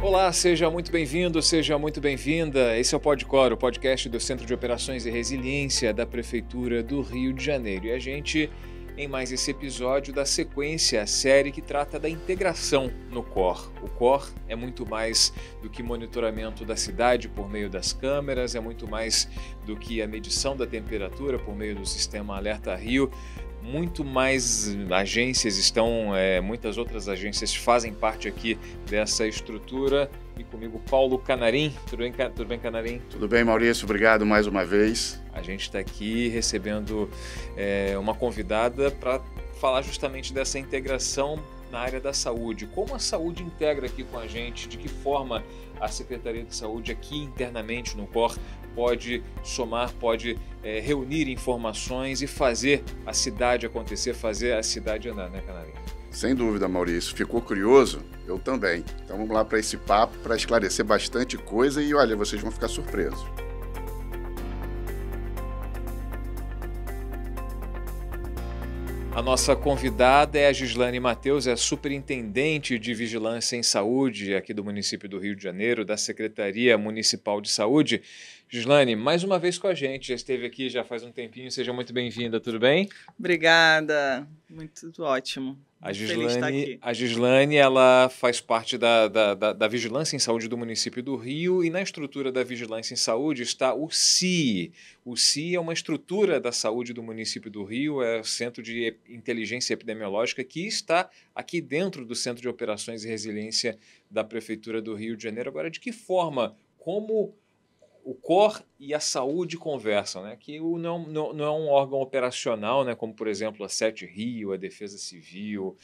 Olá, seja muito bem-vindo, seja muito bem-vinda. Esse é o PodCor, o podcast do Centro de Operações e Resiliência da Prefeitura do Rio de Janeiro. E a gente, em mais esse episódio da sequência, a série que trata da integração no COR. O COR é muito mais do que monitoramento da cidade por meio das câmeras, é muito mais do que a medição da temperatura por meio do sistema Alerta Rio. Muito mais agências estão, muitas outras agências fazem parte aqui dessa estrutura. E comigo, Paulo Canarim. Tudo bem, Canarim? Tudo bem, Maurício. Obrigado mais uma vez. A gente está aqui recebendo uma convidada para falar justamente dessa integração na área da saúde. Como a saúde integra aqui com a gente, de que forma a Secretaria de Saúde aqui internamente no COR pode somar, pode reunir informações e fazer a cidade acontecer, fazer a cidade andar, né, Canarim? Sem dúvida, Maurício. Ficou curioso? Eu também. Então vamos lá para esse papo, para esclarecer bastante coisa e olha, vocês vão ficar surpresos. A nossa convidada é a Gislane Matheus, é superintendente de Vigilância em Saúde aqui do município do Rio de Janeiro, da Secretaria Municipal de Saúde. Gislane, mais uma vez com a gente, já esteve aqui já faz um tempinho, seja muito bem-vinda, tudo bem? Obrigada, muito ótimo. A Gislane, ela faz parte da Vigilância em Saúde do município do Rio e na estrutura da Vigilância em Saúde está o CIE. O CIE é uma estrutura da saúde do município do Rio, é o Centro de Inteligência Epidemiológica que está aqui dentro do Centro de Operações e Resiliência da Prefeitura do Rio de Janeiro. Agora, de que forma, como o COR e a saúde conversam, né? Que não é um órgão operacional, né? Como, por exemplo, a SET Rio, a Defesa Civil,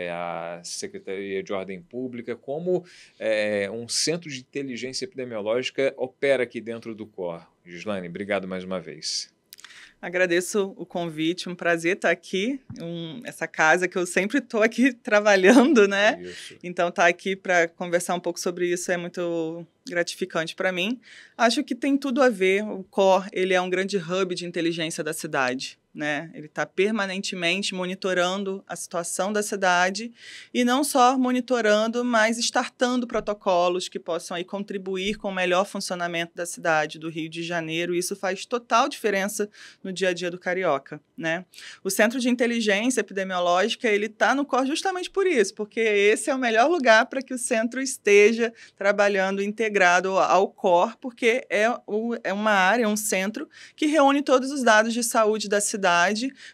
a Secretaria de Ordem Pública, como um centro de inteligência epidemiológica opera aqui dentro do COR. Gislane, obrigado mais uma vez. Agradeço o convite, um prazer estar aqui, essa casa que eu sempre estou aqui trabalhando, né? Isso. Então, estar aqui para conversar um pouco sobre isso é muito gratificante para mim. Acho que tem tudo a ver, o COR, ele é um grande hub de inteligência da cidade, né? Ele está permanentemente monitorando a situação da cidade e não só monitorando, mas startando protocolos que possam aí contribuir com o melhor funcionamento da cidade do Rio de Janeiro. Isso faz total diferença no dia a dia do carioca, né? O Centro de Inteligência Epidemiológica, ele está no COR justamente por isso, porque esse é o melhor lugar para que o centro esteja trabalhando integrado ao COR, porque é uma área, um centro que reúne todos os dados de saúde da cidade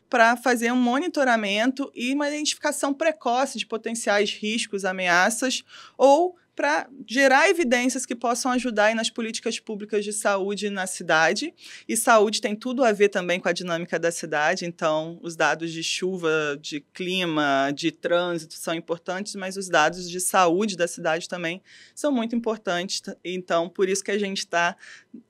para fazer um monitoramento e uma identificação precoce de potenciais riscos, ameaças ou para gerar evidências que possam ajudar aí nas políticas públicas de saúde na cidade. E saúde tem tudo a ver também com a dinâmica da cidade, então os dados de chuva, de clima, de trânsito são importantes, mas os dados de saúde da cidade também são muito importantes, então por isso que a gente está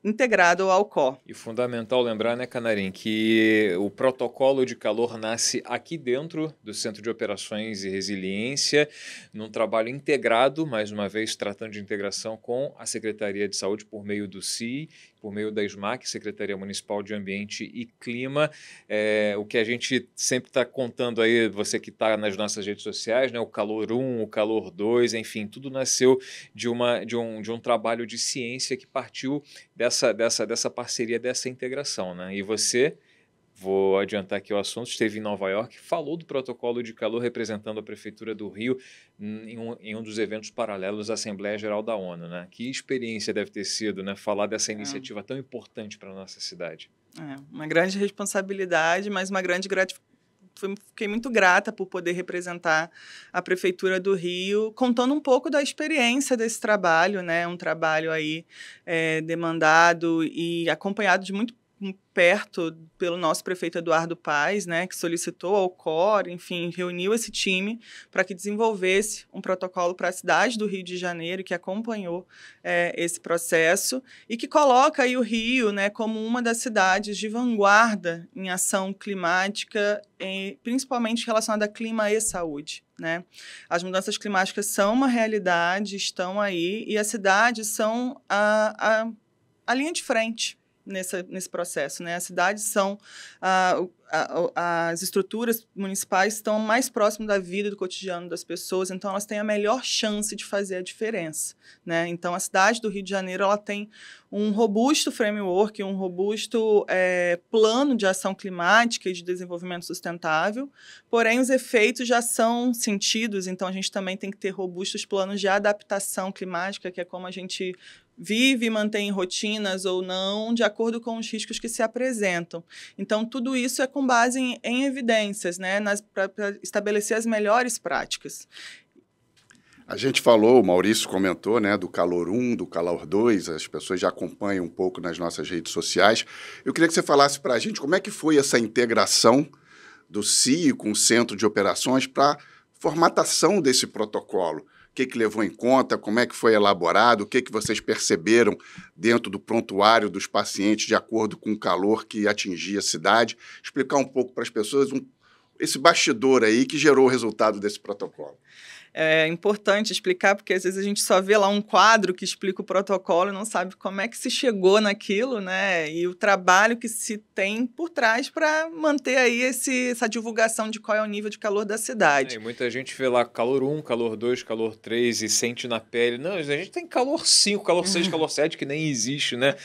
integrado ao COR. E fundamental lembrar, né, Canarim, que o protocolo de calor nasce aqui dentro do Centro de Operações e Resiliência, num trabalho integrado, mais uma vez tratando de integração com a Secretaria de Saúde por meio do CIE, por meio da SMAC, Secretaria Municipal de Ambiente e Clima. O que a gente sempre está contando aí, você que está nas nossas redes sociais, né, o Calor 1, o Calor 2, enfim, tudo nasceu de um trabalho de ciência que partiu dessa parceria, dessa integração, né? E você, vou adiantar aqui o assunto, esteve em Nova York, falou do protocolo de calor representando a Prefeitura do Rio em um dos eventos paralelos à Assembleia Geral da ONU, né? Que experiência deve ter sido, né, falar dessa iniciativa tão importante para a nossa cidade. Uma grande responsabilidade, mas uma grande gratificação. Fiquei muito grata por poder representar a Prefeitura do Rio, contando um pouco da experiência desse trabalho, né? Um trabalho aí demandado e acompanhado de muito perto pelo nosso prefeito Eduardo Paes, né, que solicitou ao COR, enfim, reuniu esse time para que desenvolvesse um protocolo para a cidade do Rio de Janeiro, que acompanhou esse processo e que coloca aí o Rio, né, como uma das cidades de vanguarda em ação climática, principalmente relacionada a clima e saúde, né? As mudanças climáticas são uma realidade, estão aí, e as cidades são a linha de frente. nesse processo, né? As cidades são as estruturas municipais estão mais próximas da vida e do cotidiano das pessoas, então elas têm a melhor chance de fazer a diferença, né? Então a cidade do Rio de Janeiro ela tem um robusto framework, um robusto plano de ação climática e de desenvolvimento sustentável, porém os efeitos já são sentidos, então a gente também tem que ter robustos planos de adaptação climática, que é como a gente vive e mantém rotinas ou não, de acordo com os riscos que se apresentam. Então, tudo isso é com base em evidências, né, para estabelecer as melhores práticas. A gente falou, o Maurício comentou, né, do Calor 1, do Calor 2, as pessoas já acompanham um pouco nas nossas redes sociais. Eu queria que você falasse para a gente como é que foi essa integração do CIE com o Centro de Operações para a formatação desse protocolo. O que levou em conta, como é que foi elaborado, o que vocês perceberam dentro do prontuário dos pacientes de acordo com o calor que atingia a cidade. Explicar um pouco para as pessoas esse bastidor aí que gerou o resultado desse protocolo. É importante explicar, porque às vezes a gente só vê lá um quadro que explica o protocolo e não sabe como é que se chegou naquilo, né? E o trabalho que se tem por trás para manter aí essa divulgação de qual é o nível de calor da cidade. E muita gente vê lá calor 1, calor 2, calor 3 e sente na pele. Não, a gente tem calor 5, calor 6, calor 7, que nem existe, né?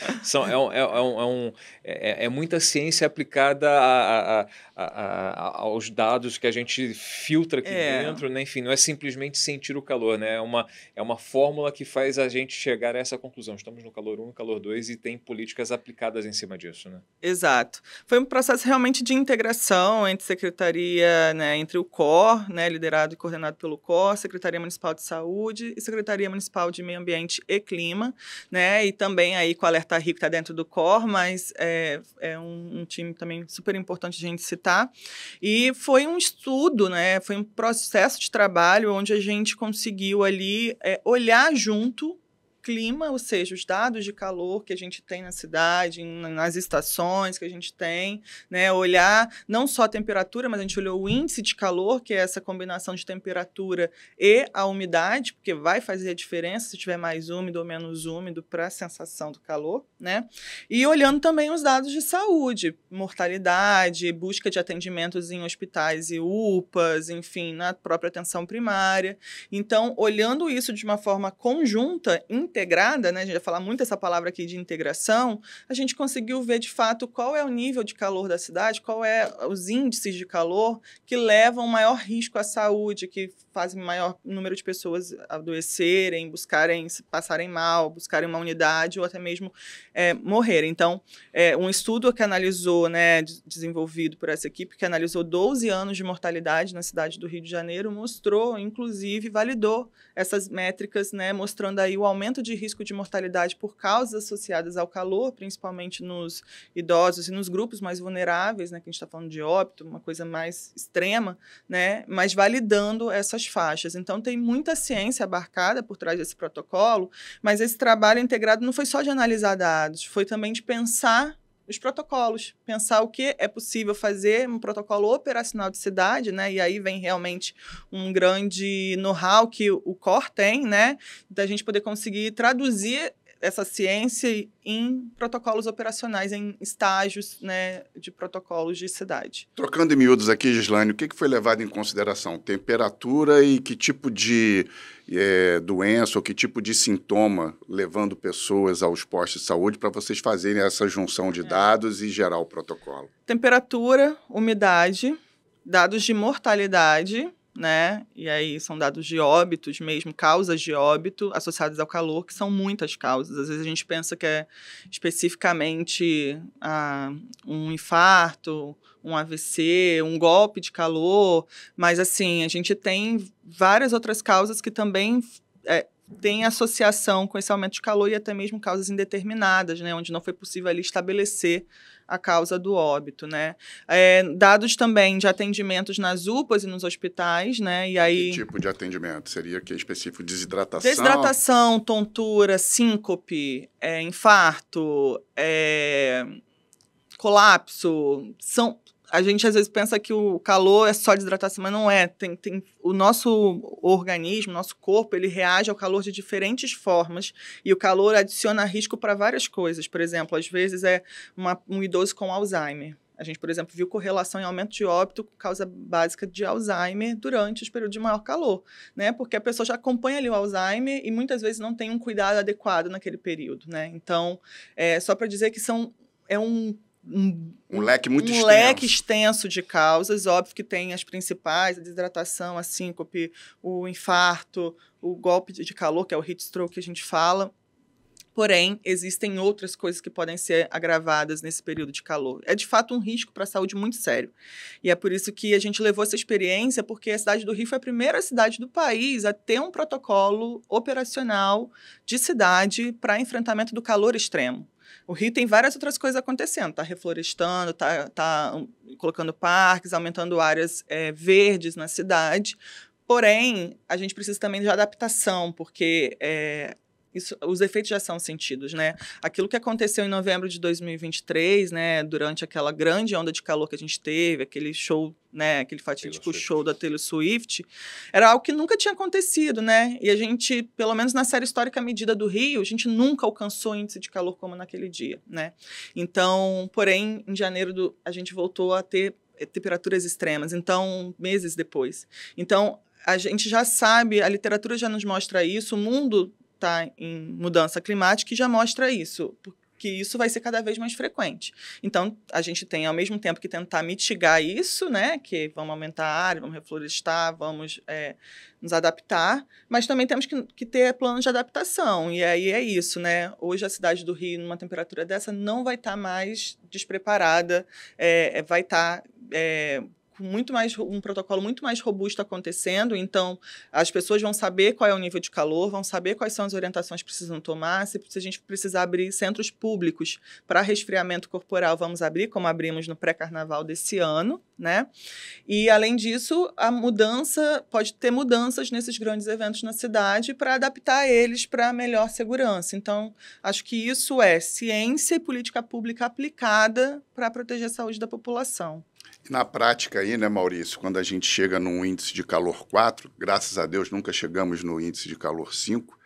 É muita ciência aplicada aos dados que a gente filtra aqui dentro, né? Enfim, não é simplesmente sentir o calor, né? É uma fórmula que faz a gente chegar a essa conclusão. Estamos no calor 1 e calor 2 e tem políticas aplicadas em cima disso, né? Exato. Foi um processo realmente de integração entre secretaria, né, entre o COR, né, liderado e coordenado pelo COR, Secretaria Municipal de Saúde e Secretaria Municipal de Meio Ambiente e Clima, né? E também aí com o Alerta Rio, que está dentro do COR, mas é um time também super importante de a gente citar. E foi um estudo, né? Foi um processo de trabalho onde a gente conseguiu ali olhar junto clima, ou seja, os dados de calor que a gente tem na cidade, nas estações que a gente tem, né? Olhar não só a temperatura, mas a gente olhou o índice de calor, que é essa combinação de temperatura e a umidade, porque vai fazer a diferença se tiver mais úmido ou menos úmido para a sensação do calor, né? E olhando também os dados de saúde, mortalidade, busca de atendimentos em hospitais e UPAs, enfim, na própria atenção primária. Então, olhando isso de uma forma conjunta, integrada, né? A gente vai falar muito essa palavra aqui de integração, a gente conseguiu ver de fato qual é o nível de calor da cidade, qual é os índices de calor que levam maior risco à saúde, que fazem maior número de pessoas adoecerem, passarem mal, buscarem uma unidade ou até mesmo morrerem. Então, um estudo que analisou, né, desenvolvido por essa equipe, que analisou 12 anos de mortalidade na cidade do Rio de Janeiro, mostrou, inclusive, validou essas métricas, né, mostrando aí o aumento de risco de mortalidade por causas associadas ao calor, principalmente nos idosos e nos grupos mais vulneráveis, né, que a gente está falando de óbito, uma coisa mais extrema, né, mas validando essas faixas. Então, tem muita ciência abarcada por trás desse protocolo, mas esse trabalho integrado não foi só de analisar dados, foi também de pensar os protocolos, pensar o que é possível fazer, um protocolo operacional de cidade, né? E aí vem realmente um grande know-how que o COR tem, né? Da gente poder conseguir traduzir essa ciência em protocolos operacionais, em estágios, né, de protocolos de cidade. Trocando em miúdos aqui, Gislaine, o que foi levado em consideração? Temperatura e que tipo de doença ou que tipo de sintoma levando pessoas aos postos de saúde para vocês fazerem essa junção de dados e gerar o protocolo? Temperatura, umidade, dados de mortalidade, né? E aí são dados de óbitos mesmo, causas de óbito associadas ao calor, que são muitas causas. Às vezes a gente pensa que é especificamente um infarto, um AVC, um golpe de calor, mas assim, a gente tem várias outras causas que também têm associação com esse aumento de calor e até mesmo causas indeterminadas, né? Onde não foi possível ali estabelecer a causa do óbito, né? Dados também de atendimentos nas UPAs e nos hospitais, né? E aí... Que tipo de atendimento? Seria que específico? Desidratação? Desidratação, tontura, síncope, infarto, colapso, a gente às vezes pensa que o calor é só desidratação, mas não é. O nosso organismo, nosso corpo, ele reage ao calor de diferentes formas e o calor adiciona risco para várias coisas. Por exemplo, às vezes é um idoso com Alzheimer. A gente, por exemplo, viu correlação em aumento de óbito com causa básica de Alzheimer durante os períodos de maior calor, né? Porque a pessoa já acompanha ali o Alzheimer e muitas vezes não tem um cuidado adequado naquele período, né? Então, só para dizer que um leque muito extenso. Leque extenso de causas. Óbvio que tem as principais, a desidratação, a síncope, o infarto, o golpe de calor, que é o heat stroke que a gente fala. Porém, existem outras coisas que podem ser agravadas nesse período de calor. É, de fato, um risco para a saúde muito sério. E é por isso que a gente levou essa experiência, porque a cidade do Rio foi a primeira cidade do país a ter um protocolo operacional de cidade para enfrentamento do calor extremo. O Rio tem várias outras coisas acontecendo. Está reflorestando, está colocando parques, aumentando áreas verdes na cidade. Porém, a gente precisa também de adaptação, porque os efeitos já são sentidos, né? Aquilo que aconteceu em novembro de 2023, né, durante aquela grande onda de calor que a gente teve, aquele show, né, aquele fatídico show da Taylor Swift, era algo que nunca tinha acontecido, né? E a gente, pelo menos na série histórica medida do Rio, a gente nunca alcançou índice de calor como naquele dia, né? Então, porém, em janeiro a gente voltou a ter temperaturas extremas, então, meses depois. Então, a gente já sabe, a literatura já nos mostra isso, o mundo está em mudança climática e já mostra isso, porque isso vai ser cada vez mais frequente. Então, a gente tem, ao mesmo tempo que tentar mitigar isso, né, que vamos aumentar a área, vamos reflorestar, vamos nos adaptar, mas também temos que ter planos de adaptação, e aí é isso, né, hoje a cidade do Rio, numa temperatura dessa, não vai estar mais despreparada, vai estar com um protocolo muito mais robusto acontecendo, então as pessoas vão saber qual é o nível de calor, vão saber quais são as orientações que precisam tomar, se a gente precisar abrir centros públicos para resfriamento corporal, vamos abrir, como abrimos no pré-carnaval desse ano, né? E, além disso, pode ter mudanças nesses grandes eventos na cidade para adaptar eles para melhor segurança. Então, acho que isso é ciência e política pública aplicada para proteger a saúde da população. Na prática aí, né, Maurício, quando a gente chega num índice de calor 4, graças a Deus nunca chegamos no índice de calor 5,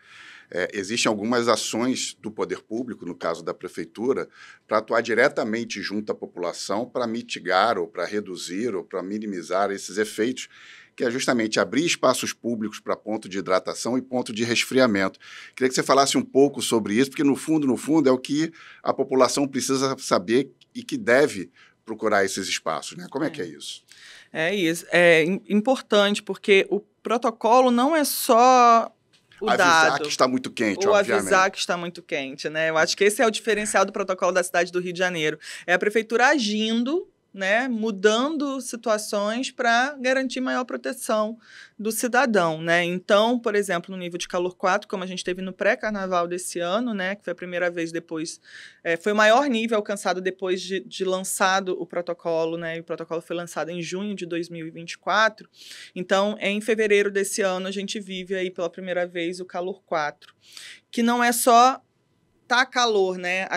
existem algumas ações do poder público, no caso da prefeitura, para atuar diretamente junto à população para mitigar ou para reduzir ou para minimizar esses efeitos, que é justamente abrir espaços públicos para ponto de hidratação e ponto de resfriamento. Queria que você falasse um pouco sobre isso, porque no fundo, é o que a população precisa saber e que deve procurar esses espaços, né? Como é que é isso? É isso. É importante, porque o protocolo não é só avisar que está muito quente, ou obviamente. avisar que está muito quente, né? Eu acho que esse é o diferencial do protocolo da cidade do Rio de Janeiro. É a prefeitura agindo, né, mudando situações para garantir maior proteção do cidadão, né? Então, por exemplo, no nível de calor 4, como a gente teve no pré-carnaval desse ano, né, que foi a primeira vez depois, foi o maior nível alcançado depois de lançado o protocolo, né? E o protocolo foi lançado em junho de 2024. Então, em fevereiro desse ano, a gente vive aí pela primeira vez o calor 4, que não é só tá calor, né?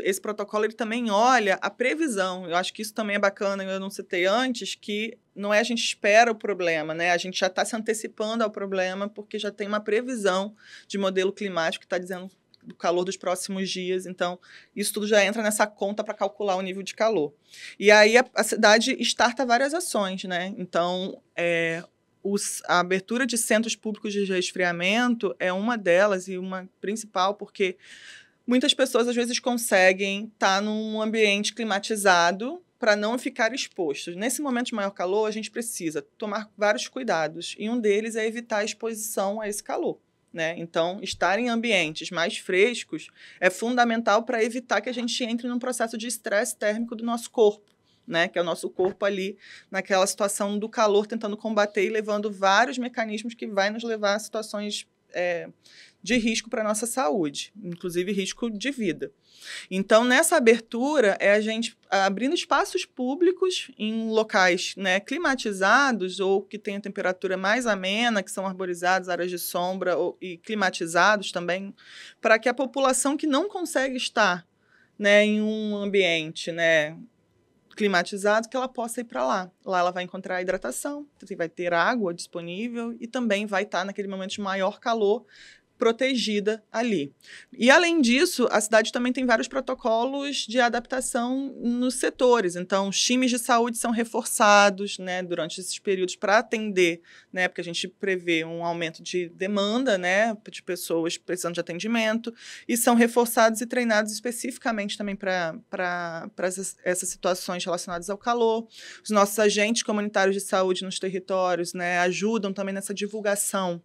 Esse protocolo ele também olha a previsão. Eu acho que isso também é bacana, eu não citei antes, que não é a gente espera o problema, né? A gente já está se antecipando ao problema porque já tem uma previsão de modelo climático que está dizendo do calor dos próximos dias. Então, isso tudo já entra nessa conta para calcular o nível de calor. E aí a cidade starta várias ações, né? Então, a abertura de centros públicos de resfriamento é uma delas e uma principal, porque muitas pessoas, às vezes, conseguem estar num ambiente climatizado para não ficar expostos. Nesse momento de maior calor, a gente precisa tomar vários cuidados, e um deles é evitar a exposição a esse calor, né? Então, estar em ambientes mais frescos é fundamental para evitar que a gente entre num processo de estresse térmico do nosso corpo, né? Que é o nosso corpo ali naquela situação do calor, tentando combater e levando vários mecanismos que vai nos levar a situações de risco para a nossa saúde, inclusive risco de vida. Então, nessa abertura, a gente abrindo espaços públicos em locais, né, climatizados ou que tenham temperatura mais amena, que são arborizados, áreas de sombra e climatizados também, para que a população que não consegue estar, né, em um ambiente, né, climatizado, que ela possa ir para lá. Lá ela vai encontrar hidratação, vai ter água disponível e também vai estar naquele momento de maior calor, protegida ali. E, além disso, a cidade também tem vários protocolos de adaptação nos setores. Então, os times de saúde são reforçados, né, durante esses períodos para atender, né, porque a gente prevê um aumento de demanda, né, de pessoas precisando de atendimento, e são reforçados e treinados especificamente também para essas situações relacionadas ao calor. Os nossos agentes comunitários de saúde nos territórios, né, ajudam também nessa divulgação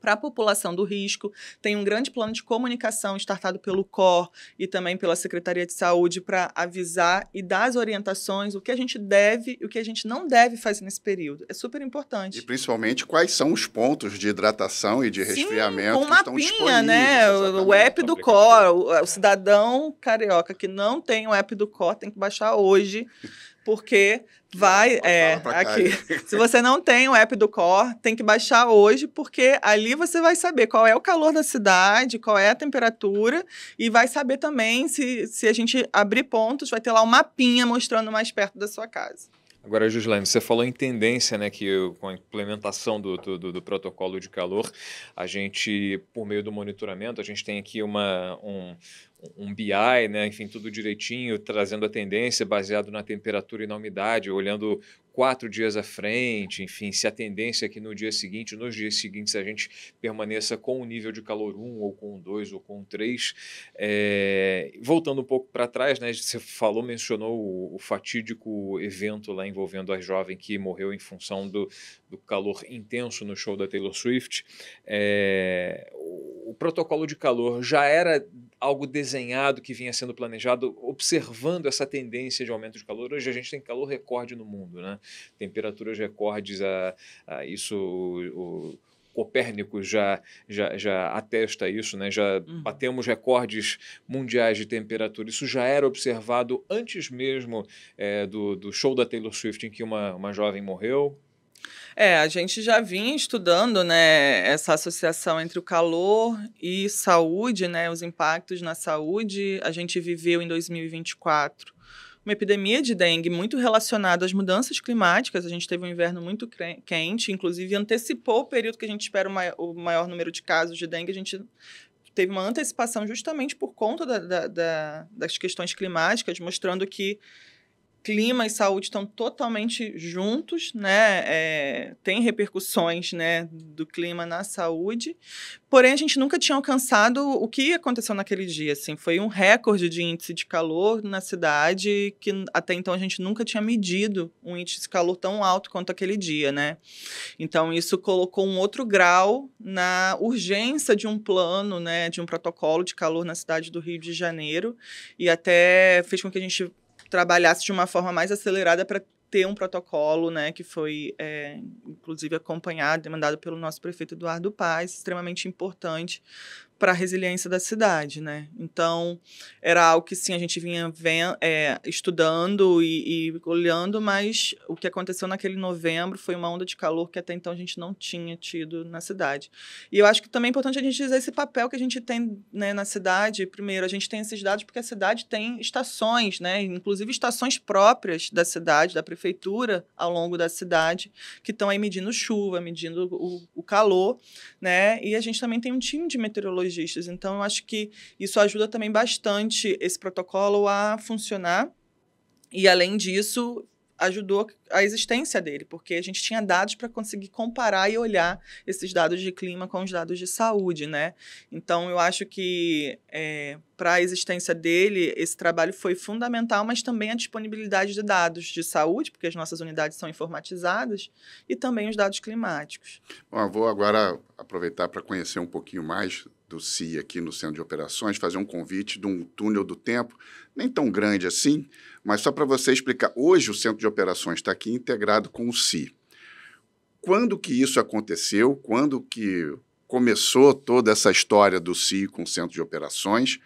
para a população do risco. Tem um grande plano de comunicação startado pelo COR e também pela Secretaria de Saúde para avisar e dar as orientações, o que a gente deve e o que a gente não deve fazer nesse período. É super importante. E principalmente quais são os pontos de hidratação e de resfriamento que estão disponíveis. Né? O app do COR, o cidadão carioca que não tem o app do COR tem que baixar hoje, porque vai aqui. Se você não tem o app do COR, tem que baixar hoje, porque ali você vai saber qual é o calor da cidade, qual é a temperatura, e vai saber também se a gente abrir pontos, vai ter lá um mapinha mostrando mais perto da sua casa. Agora, Gislaine, você falou em tendência, né, que com a implementação do protocolo de calor, a gente, por meio do monitoramento, a gente tem aqui um BI, né, enfim, tudo direitinho, trazendo a tendência baseado na temperatura e na umidade, olhando 4 dias à frente, enfim, se a tendência é que nos dias seguintes a gente permaneça com o nível de calor 1, ou com 2, ou com 3. Voltando um pouco para trás, né, você mencionou o fatídico evento lá envolvendo a jovem que morreu em função do calor intenso no show da Taylor Swift. O protocolo de calor já era algo desenhado que vinha sendo planejado, observando essa tendência de aumento de calor. Hoje a gente tem calor recorde no mundo, né? Temperaturas recordes, isso o Copérnico já atesta isso, né? Já batemos recordes mundiais de temperatura. Isso já era observado antes mesmo do show da Taylor Swift, em que uma jovem morreu. A gente já vinha estudando, né, essa associação entre o calor e saúde, né, os impactos na saúde. A gente viveu em 2024 uma epidemia de dengue muito relacionada às mudanças climáticas. A gente teve um inverno muito quente, inclusive antecipou o período que a gente espera o maior número de casos de dengue. A gente teve uma antecipação justamente por conta das questões climáticas, mostrando que clima e saúde estão totalmente juntos, né? Tem repercussões, né, do clima na saúde, porém a gente nunca tinha alcançado o que aconteceu naquele dia. Assim, foi um recorde de índice de calor na cidade, que até então a gente nunca tinha medido um índice de calor tão alto quanto aquele dia, né? Então isso colocou um outro grau na urgência de um plano, né, de um protocolo de calor na cidade do Rio de Janeiro, e até fez com que a gente trabalhasse de uma forma mais acelerada para ter um protocolo, né, que foi, inclusive, acompanhado, demandado pelo nosso prefeito Eduardo Paes, extremamente importante para a resiliência da cidade, né? Então, era algo que, sim, a gente vinha estudando e olhando, mas o que aconteceu naquele novembro foi uma onda de calor que até então a gente não tinha tido na cidade. E eu acho que também é importante a gente dizer esse papel que a gente tem, né, na cidade. Primeiro, a gente tem esses dados porque a cidade tem estações, né, inclusive estações próprias da cidade, da prefeitura, ao longo da cidade, que estão aí medindo chuva, medindo o calor, né? E a gente também tem um time de meteorologia. Então, eu acho que isso ajuda também bastante esse protocolo a funcionar e, além disso, ajudou a existência dele, porque a gente tinha dados para conseguir comparar e olhar esses dados de clima com os dados de saúde, né? Então, eu acho que para a existência dele, esse trabalho foi fundamental, mas também a disponibilidade de dados de saúde, porque as nossas unidades são informatizadas, e também os dados climáticos. Bom, eu vou agora aproveitar para conhecer um pouquinho mais do CIE aqui no Centro de Operações, fazer um convite de um túnel do tempo, nem tão grande assim, mas só para você explicar. Hoje o Centro de Operações está aqui integrado com o CIE. Quando que isso aconteceu? Quando que começou toda essa história do CIE com o Centro de Operações?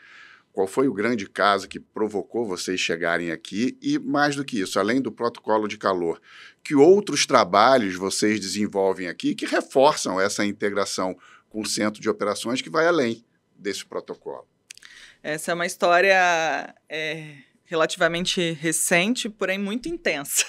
Qual foi o grande caso que provocou vocês chegarem aqui? E, mais do que isso, além do protocolo de calor, que outros trabalhos vocês desenvolvem aqui que reforçam essa integração com o Centro de Operações que vai além desse protocolo? Essa é uma história relativamente recente, porém muito intensa,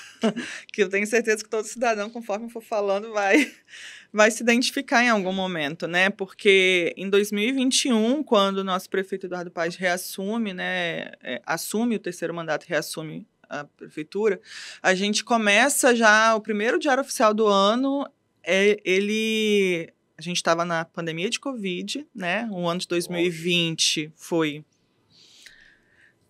que eu tenho certeza que todo cidadão, conforme eu for falando, vai se identificar em algum momento, né? Porque em 2021, quando o nosso prefeito Eduardo Paes reassume, né, assume o terceiro mandato, reassume a prefeitura, a gente começa já o primeiro diário oficial do ano, a gente estava na pandemia de Covid, né? O ano de 2020 foi...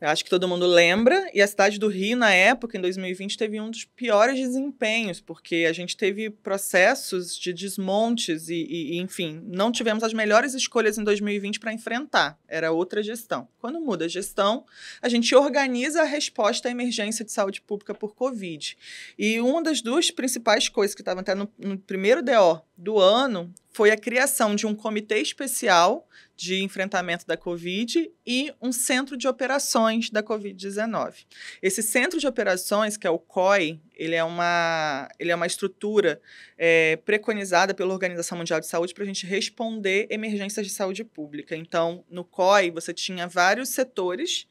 Eu acho que todo mundo lembra, e a cidade do Rio, na época, em 2020, teve um dos piores desempenhos, porque a gente teve processos de desmontes e, enfim, não tivemos as melhores escolhas em 2020 para enfrentar. Era outra gestão. Quando muda a gestão, a gente organiza a resposta à emergência de saúde pública por Covid. E uma das duas principais coisas que estavam até no primeiro DO do ano foi a criação de um comitê especial de enfrentamento da Covid e um centro de operações da Covid-19. Esse centro de operações, que é o COI, ele é uma estrutura preconizada pela Organização Mundial de Saúde para a gente responder emergências de saúde pública. Então, no COI, você tinha vários setores,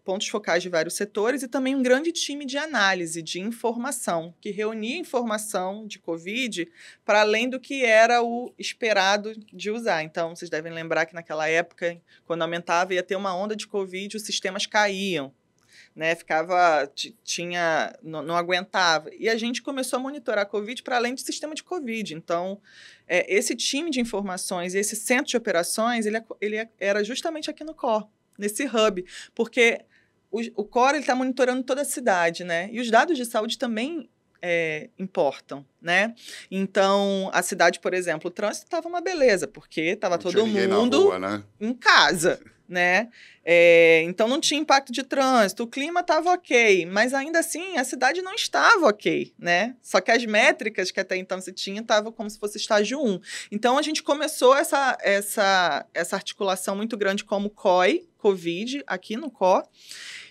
pontos focais de vários setores e também um grande time de análise, de informação, que reunia informação de Covid para além do que era o esperado de usar. Então, vocês devem lembrar que naquela época, quando aumentava, ia ter uma onda de Covid, os sistemas caíam, né? Não aguentava. E a gente começou a monitorar a Covid para além do sistema de Covid. Então, esse time de informações, esse centro de operações, ele era justamente aqui no COR, nesse hub, porque o COR está monitorando toda a cidade, né? E os dados de saúde também importam, né? Então, a cidade, por exemplo, o trânsito estava uma beleza, porque estava todo mundo rua, né? em casa, né? Então, não tinha impacto de trânsito, o clima estava ok, mas ainda assim, a cidade não estava ok, né? Só que as métricas que até então se tinha estavam como se fosse estágio 1. Então, a gente começou essa articulação muito grande como COI, Covid, aqui no COR.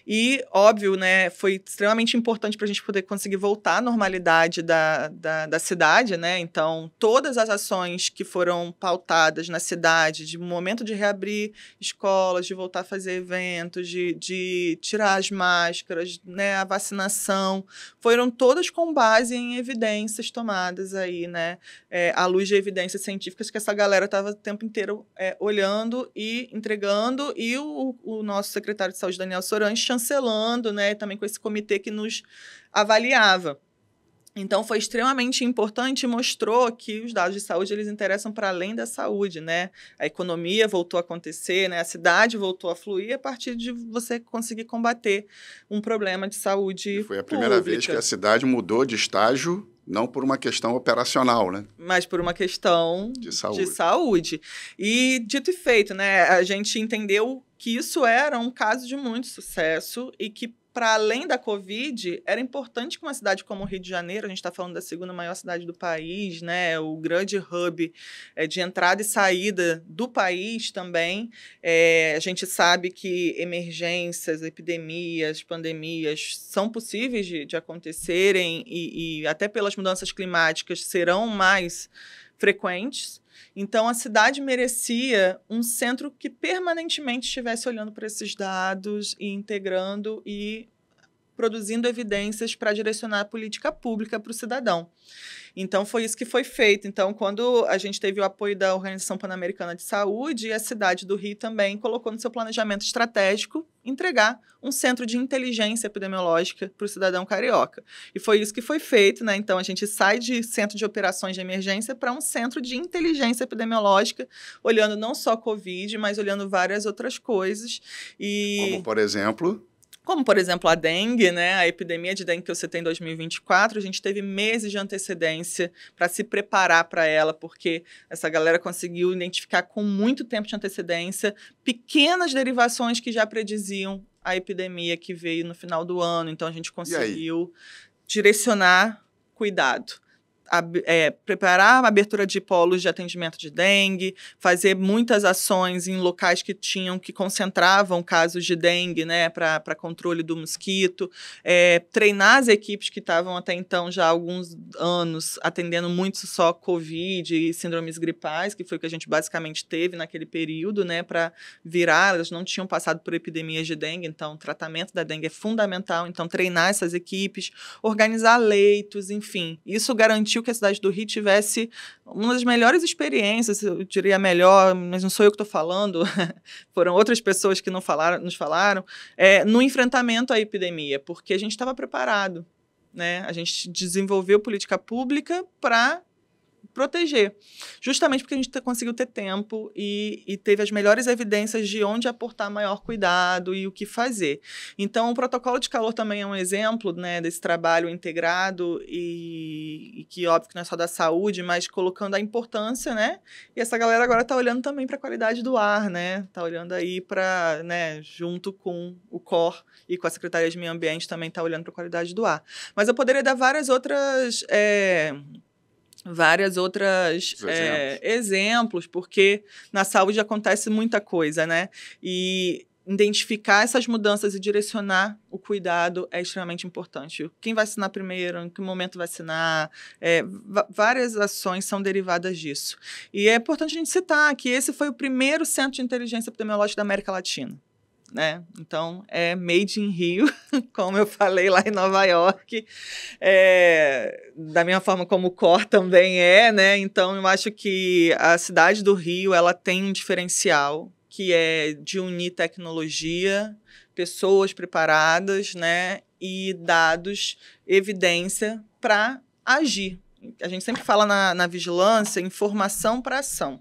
E, óbvio, né, foi extremamente importante para a gente poder conseguir voltar à normalidade da cidade, né? Então, todas as ações que foram pautadas na cidade, de momento de reabrir escolas, de voltar a fazer eventos, de tirar as máscaras, né, a vacinação, foram todas com base em evidências tomadas aí, né? À luz de evidências científicas que essa galera estava o tempo inteiro olhando e entregando, e o nosso secretário de saúde, Daniel Sorange, chancelando, né, também com esse comitê que nos avaliava. Então, foi extremamente importante e mostrou que os dados de saúde eles interessam para além da saúde, né? A economia voltou a acontecer, né? A cidade voltou a fluir a partir de você conseguir combater um problema de saúde pública. Foi a primeira vez que a cidade mudou de estágio, não por uma questão operacional, né? Mas por uma questão de saúde. E, dito e feito, né? A gente entendeu que isso era um caso de muito sucesso e que, para além da Covid, era importante que uma cidade como o Rio de Janeiro, a gente está falando da segunda maior cidade do país, né, o grande hub de entrada e saída do país também. A gente sabe que emergências, epidemias, pandemias são possíveis de acontecerem e até pelas mudanças climáticas serão mais frequentes. Então, a cidade merecia um centro que permanentemente estivesse olhando para esses dados e integrando e produzindo evidências para direcionar a política pública para o cidadão. Então, foi isso que foi feito. Então, quando a gente teve o apoio da Organização Pan-Americana de Saúde, a cidade do Rio também colocou no seu planejamento estratégico entregar um centro de inteligência epidemiológica para o cidadão carioca. E foi isso que foi feito, né? Então, a gente sai de centro de operações de emergência para um centro de inteligência epidemiológica, olhando não só Covid, mas olhando várias outras coisas. Como, por exemplo, a dengue, né? A epidemia de dengue que eu citei em 2024, a gente teve meses de antecedência para se preparar para ela, porque essa galera conseguiu identificar com muito tempo de antecedência pequenas derivações que já prediziam a epidemia que veio no final do ano. Então, a gente conseguiu direcionar cuidado. preparar a abertura de polos de atendimento de dengue, fazer muitas ações em locais que concentravam casos de dengue, né, para controle do mosquito, treinar as equipes que estavam até então já há alguns anos atendendo muito só Covid e síndromes gripais, que foi o que a gente basicamente teve naquele período, né, para virar, elas não tinham passado por epidemias de dengue, então o tratamento da dengue é fundamental, então treinar essas equipes, organizar leitos, enfim, isso garantiu que a cidade do Rio tivesse uma das melhores experiências, eu diria melhor, mas não sou eu que estou falando, foram outras pessoas que nos falaram, no enfrentamento à epidemia, porque a gente estava preparado, né? A gente desenvolveu política pública para proteger, justamente porque a gente conseguiu ter tempo e teve as melhores evidências de onde aportar maior cuidado e o que fazer. Então, o protocolo de calor também é um exemplo, né, desse trabalho integrado e que, óbvio, que não é só da saúde, mas colocando a importância, né, e essa galera agora está olhando também para a qualidade do ar, né, está olhando aí para, né, junto com o COR e com a Secretaria de Meio Ambiente também está olhando para a qualidade do ar. Mas eu poderia dar várias outras exemplos, porque na saúde acontece muita coisa, né? E identificar essas mudanças e direcionar o cuidado é extremamente importante. Quem vacinar primeiro, em que momento vacinar, várias ações são derivadas disso. E é importante a gente citar que esse foi o primeiro centro de inteligência epidemiológica da América Latina. Né? Então, é made in Rio, como eu falei lá em Nova York, da mesma forma como o COR também né? Então, eu acho que a cidade do Rio ela tem um diferencial, que é de unir tecnologia, pessoas preparadas, né? E dados, evidência para agir. A gente sempre fala na vigilância, informação para ação.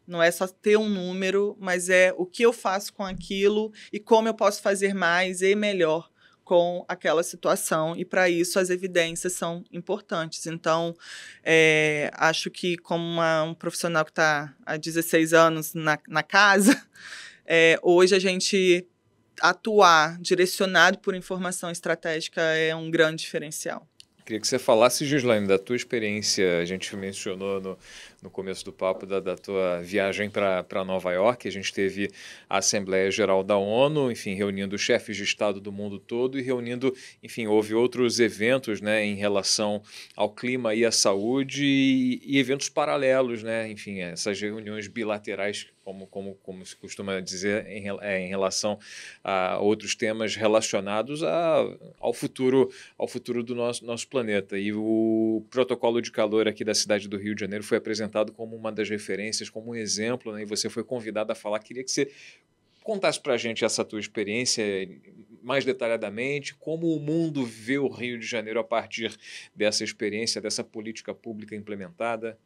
Não é só ter um número, mas é o que eu faço com aquilo e como eu posso fazer mais e melhor com aquela situação. E, para isso, as evidências são importantes. Então, acho que como um profissional que está há 16 anos na casa, hoje a gente atuar direcionado por informação estratégica é um grande diferencial. Queria que você falasse, Gislaine, da tua experiência. A gente mencionou no começo do papo da tua viagem para Nova York. A gente teve a Assembleia Geral da ONU, enfim, reunindo chefes de Estado do mundo todo e reunindo, enfim, houve outros eventos, né, em relação ao clima e à saúde e eventos paralelos, né, enfim, essas reuniões bilaterais, como se costuma dizer, em relação a outros temas relacionados ao futuro do nosso planeta. E o protocolo de calor aqui da cidade do Rio de Janeiro foi apresentado como uma das referências, como um exemplo, né? E você foi convidado a falar. Queria que você contasse para a gente essa tua experiência mais detalhadamente, como o mundo vê o Rio de Janeiro a partir dessa experiência, dessa política pública implementada.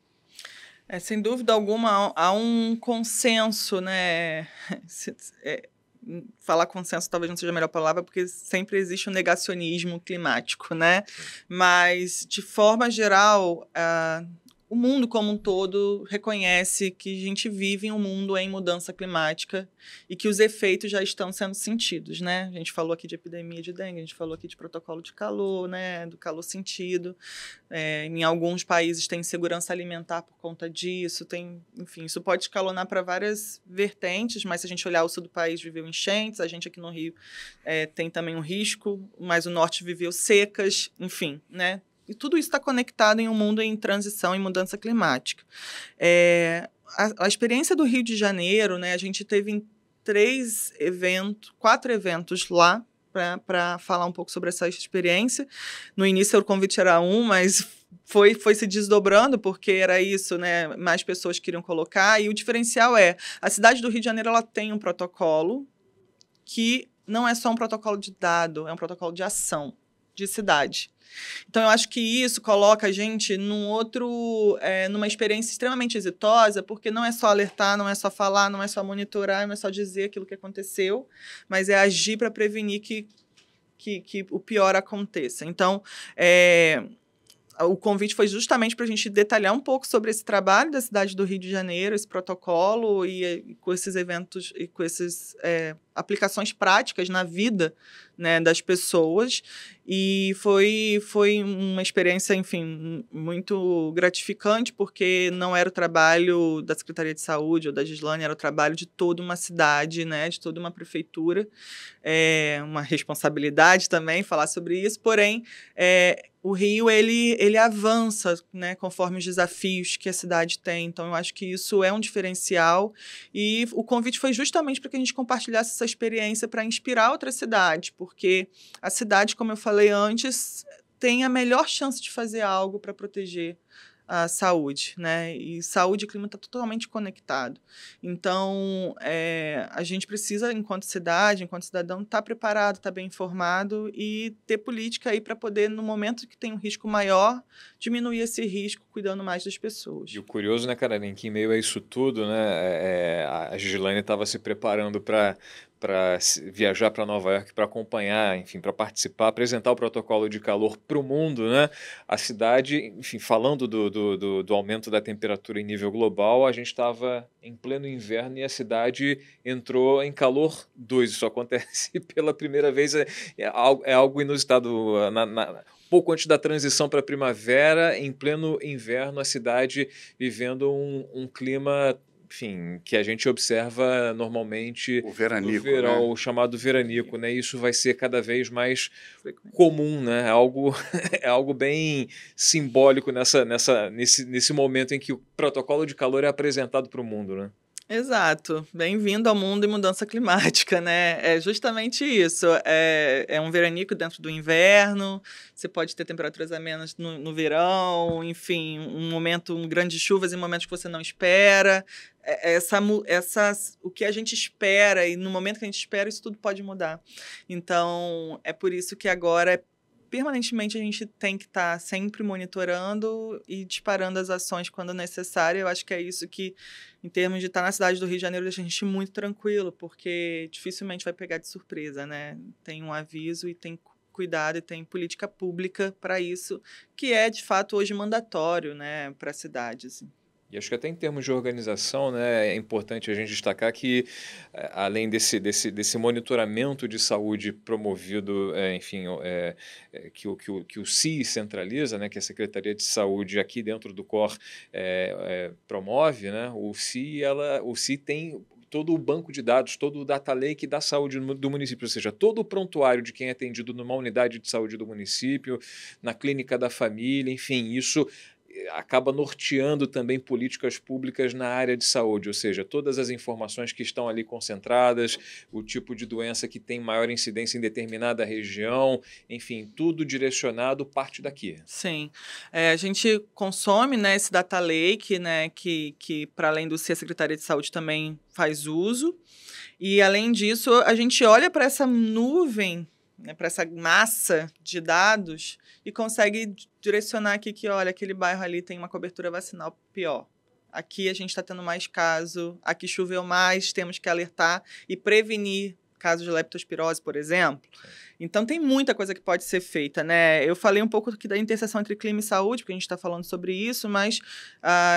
Sem dúvida alguma, há um consenso, né? Falar consenso talvez não seja a melhor palavra, porque sempre existe um negacionismo climático, né? Mas, de forma geral, o mundo como um todo reconhece que a gente vive em um mundo em mudança climática e que os efeitos já estão sendo sentidos, né? A gente falou aqui de epidemia de dengue, a gente falou aqui de protocolo de calor, né? Do calor sentido. Em alguns países tem insegurança alimentar por conta disso, enfim, isso pode escalonar para várias vertentes, mas se a gente olhar o sul do país viveu enchentes, a gente aqui no Rio tem também um risco, mas o norte viveu secas, enfim, né? E tudo isso está conectado em um mundo em transição e mudança climática. A experiência do Rio de Janeiro, né, a gente teve 4 eventos lá para falar um pouco sobre essa experiência. No início o convite era mas foi se desdobrando, porque era isso, né? Mais pessoas queriam colocar. E o diferencial a cidade do Rio de Janeiro ela tem um protocolo que não é só um protocolo de dado, é um protocolo de ação, de cidade. Então, eu acho que isso coloca a gente numa experiência extremamente exitosa, porque não é só alertar, não é só falar, não é só monitorar, não é só dizer aquilo que aconteceu, mas é agir para prevenir que o pior aconteça. Então, o convite foi justamente para a gente detalhar um pouco sobre esse trabalho da cidade do Rio de Janeiro, esse protocolo e com esses eventos e com essas aplicações práticas na vida, né, das pessoas. E foi uma experiência, enfim, muito gratificante, porque não era o trabalho da Secretaria de Saúde ou da Gislane, era o trabalho de toda uma cidade, né, de toda uma prefeitura. Uma responsabilidade também falar sobre isso, porém, o Rio, ele avança, né, conforme os desafios que a cidade tem. Então, eu acho que isso é um diferencial. E o convite foi justamente para que a gente compartilhasse essa experiência para inspirar outras cidades, porque a cidade, como eu falei antes, tem a melhor chance de fazer algo para proteger a saúde, né? E saúde e clima está totalmente conectado. Então, a gente precisa, enquanto cidade, enquanto cidadão, estar preparado, estar bem informado e ter política aí para poder, no momento que tem um risco maior, diminuir esse risco, cuidando mais das pessoas. E o curioso, né, Caroline, que em meio a isso tudo, né, a Gislane estava se preparando para viajar para Nova York para acompanhar, enfim, para participar, apresentar o protocolo de calor para o mundo, né? A cidade, enfim, falando do aumento da temperatura em nível global, a gente estava em pleno inverno e a cidade entrou em calor 2. Isso acontece pela primeira vez, é algo inusitado. Pouco antes da transição para a primavera, em pleno inverno, a cidade vivendo um clima, enfim, que a gente observa normalmente O veranico, no verão, né? o chamado veranico, né? Isso vai ser cada vez mais comum, né? É algo bem simbólico nesse momento em que o protocolo de calor é apresentado para o mundo, né? Exato. Bem-vindo ao mundo e mudança climática, né? É justamente isso. É um veranico dentro do inverno, você pode ter temperaturas amenas no verão, enfim, grandes chuvas em momentos que você não espera. O que a gente espera, e no momento que a gente espera, isso tudo pode mudar. Então, é por isso que agora permanentemente a gente tem que estar sempre monitorando e disparando as ações quando necessário. Eu acho que é isso que, em termos de estar na cidade do Rio de Janeiro, deixa a gente muito tranquilo, porque dificilmente vai pegar de surpresa, né? Tem um aviso e tem cuidado e tem política pública para isso, que é, de fato, hoje mandatório, né, para a cidade, assim. E acho que até em termos de organização, né, é importante a gente destacar que, além desse monitoramento de saúde promovido, enfim, que o CI centraliza, né, que a Secretaria de Saúde aqui dentro do COR promove, né, o CI tem todo o banco de dados, todo o data lake da saúde do município, ou seja, todo o prontuário de quem é atendido numa unidade de saúde do município, na clínica da família, enfim, isso acaba norteando também políticas públicas na área de saúde, ou seja, todas as informações que estão ali concentradas, o tipo de doença que tem maior incidência em determinada região, enfim, tudo direcionado parte daqui. Sim. A gente consome, né, esse data lake, né, que para além do ser a Secretaria de Saúde também faz uso. E, além disso, a gente olha para essa nuvem, né, para essa massa de dados e consegue direcionar aqui que, olha, aquele bairro ali tem uma cobertura vacinal pior. Aqui a gente está tendo mais caso, aqui choveu mais, temos que alertar e prevenir casos de leptospirose, por exemplo. Então, tem muita coisa que pode ser feita, né? Eu falei um pouco aqui da interseção entre clima e saúde, porque a gente está falando sobre isso, mas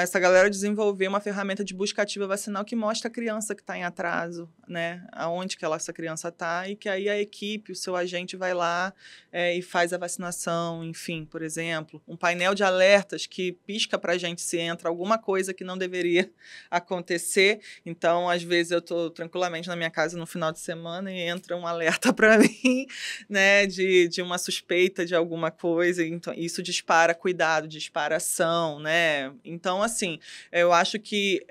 essa galera desenvolveu uma ferramenta de busca ativa vacinal que mostra a criança que está em atraso, né? Aonde que essa criança está, e que aí a equipe, o seu agente vai lá e faz a vacinação, enfim, por exemplo. Um painel de alertas que pisca para a gente se entra alguma coisa que não deveria acontecer. Então, às vezes, eu estou tranquilamente na minha casa no final de semana e entra um alerta para mim, né, de uma suspeita de alguma coisa, então isso dispara cuidado, dispara ação, né? Então, assim, eu acho que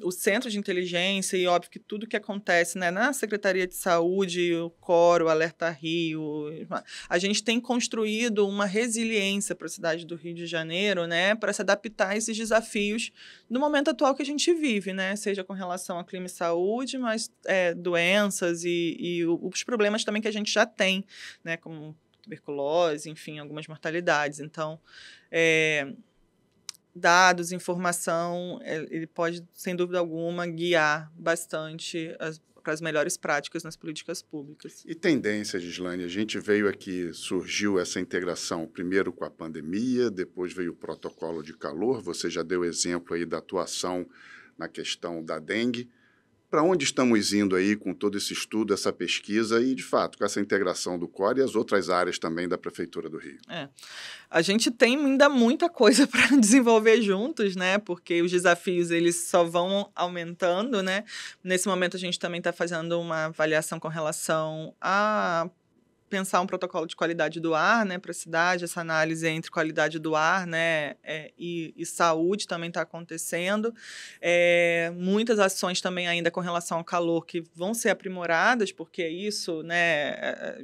o Centro de Inteligência e, óbvio, que tudo que acontece, né, na Secretaria de Saúde, o COR, o Alerta Rio, a gente tem construído uma resiliência para a cidade do Rio de Janeiro, né, para se adaptar a esses desafios no momento atual que a gente vive, né, seja com relação a clima e saúde, mas doenças e os problemas também que a gente já tem, né, como tuberculose, enfim, algumas mortalidades. Então, dados, informação, ele pode, sem dúvida alguma, guiar bastante as melhores práticas nas políticas públicas. E tendência, Gislaine? A gente veio aqui, surgiu essa integração primeiro com a pandemia, depois veio o protocolo de calor, você já deu exemplo aí da atuação na questão da dengue. Para onde estamos indo aí com todo esse estudo, essa pesquisa e, de fato, com essa integração do COR e as outras áreas também da Prefeitura do Rio? A gente tem ainda muita coisa para desenvolver juntos, né? Porque os desafios eles só vão aumentando, né? Nesse momento a gente também está fazendo uma avaliação com relação a pensar um protocolo de qualidade do ar, né, para a cidade. Essa análise entre qualidade do ar, né, e saúde também está acontecendo. Muitas ações também ainda com relação ao calor que vão ser aprimoradas, porque é isso, né,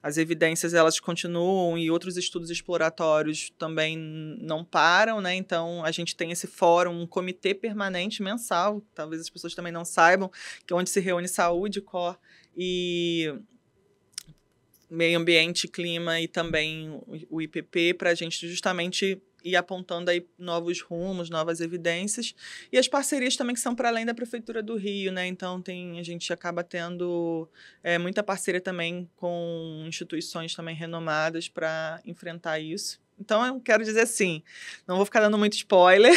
as evidências elas continuam e outros estudos exploratórios também não param, né? Então a gente tem esse fórum, um comitê permanente mensal, talvez as pessoas também não saibam, que é onde se reúne saúde, COR e meio ambiente, clima e também o IPP, para a gente justamente ir apontando aí novos rumos, novas evidências. E as parcerias também que são para além da Prefeitura do Rio, né? Então a gente acaba tendo muita parceria também com instituições também renomadas para enfrentar isso. Então, eu quero dizer assim, não vou ficar dando muito spoiler,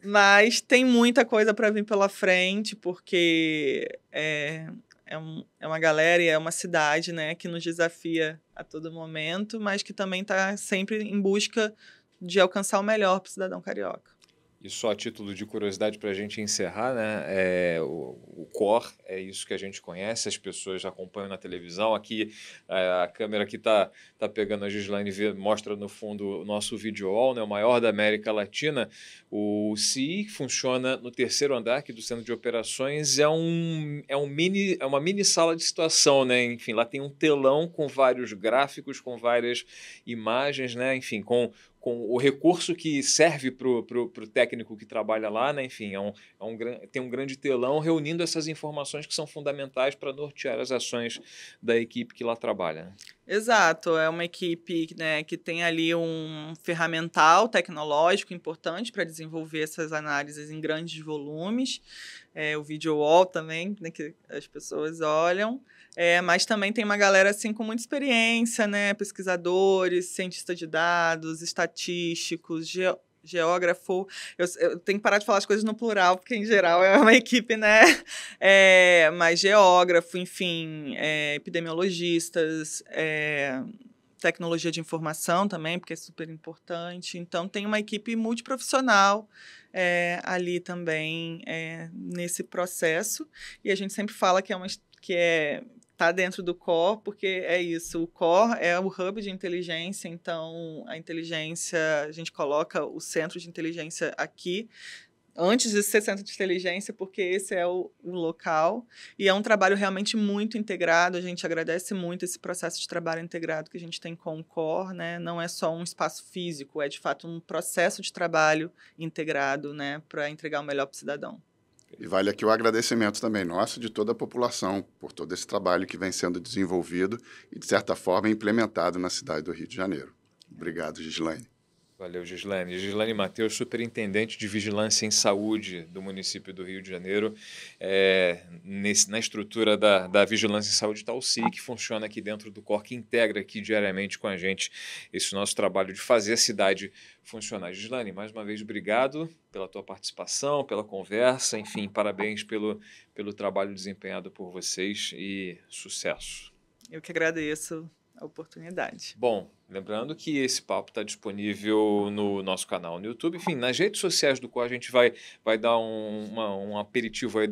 mas tem muita coisa para vir pela frente, porque é uma galera e é uma cidade, né, que nos desafia a todo momento, mas que também está sempre em busca de alcançar o melhor para o cidadão carioca. E só a título de curiosidade para a gente encerrar, né? O COR é isso que a gente conhece, as pessoas acompanham na televisão. Aqui, a câmera que está pegando a Gislaine mostra no fundo o nosso video wall, né? O maior da América Latina. O CI funciona no terceiro andar aqui do Centro de Operações. É uma mini sala de situação, né? Enfim, lá tem um telão com vários gráficos, com várias imagens, né? Enfim, com o recurso que serve para o técnico que trabalha lá, né? Enfim, tem um grande telão reunindo essas informações que são fundamentais para nortear as ações da equipe que lá trabalha. Exato, é uma equipe, né, que tem ali um ferramental tecnológico importante para desenvolver essas análises em grandes volumes, o video wall também, né, que as pessoas olham, mas também tem uma galera assim com muita experiência, né, pesquisadores, cientistas de dados, estatísticos, geógrafo. Eu tenho que parar de falar as coisas no plural, porque, em geral, é uma equipe, né? Mas geógrafo, enfim, epidemiologistas, tecnologia de informação também, porque é super importante. Então, tem uma equipe multiprofissional ali também nesse processo. E a gente sempre fala que está dentro do COR, porque é isso, o COR é o hub de inteligência, então a inteligência, a gente coloca o centro de inteligência aqui, antes de ser centro de inteligência, porque esse é o local, e é um trabalho realmente muito integrado, a gente agradece muito esse processo de trabalho integrado que a gente tem com o COR, né? Não é só um espaço físico, é de fato um processo de trabalho integrado, né, para entregar o melhor para o cidadão. E vale aqui o agradecimento também nosso de toda a população por todo esse trabalho que vem sendo desenvolvido e, de certa forma, implementado na cidade do Rio de Janeiro. Obrigado, Gislaine. Valeu, Gislaine. Gislaine Mateus, superintendente de Vigilância em Saúde do município do Rio de Janeiro. Na estrutura da Vigilância em Saúde está o CI, que funciona aqui dentro do COR, que integra aqui diariamente com a gente esse nosso trabalho de fazer a cidade funcionar. Gislaine, mais uma vez, obrigado pela tua participação, pela conversa, enfim, parabéns pelo trabalho desempenhado por vocês e sucesso. Eu que agradeço a oportunidade. Bom, lembrando que esse papo está disponível no nosso canal no YouTube. Enfim, nas redes sociais do COR a gente vai dar um aperitivo aí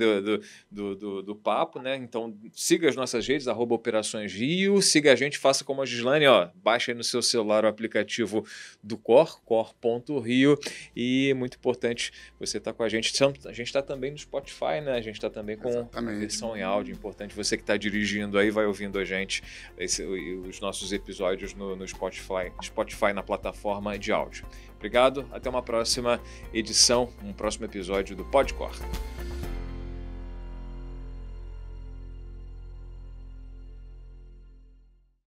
do papo, né? Então siga as nossas redes, @Operações Rio, siga a gente, faça como a Gislaine, baixa aí no seu celular o aplicativo do COR, cor.rio, e muito importante você estar com a gente. A gente está também no Spotify, né? A gente está também com a versão em áudio, importante. Você que está dirigindo aí, vai ouvindo a gente, os nossos episódios no Spotify na plataforma de áudio. Obrigado, até uma próxima edição, um próximo episódio do PodCor.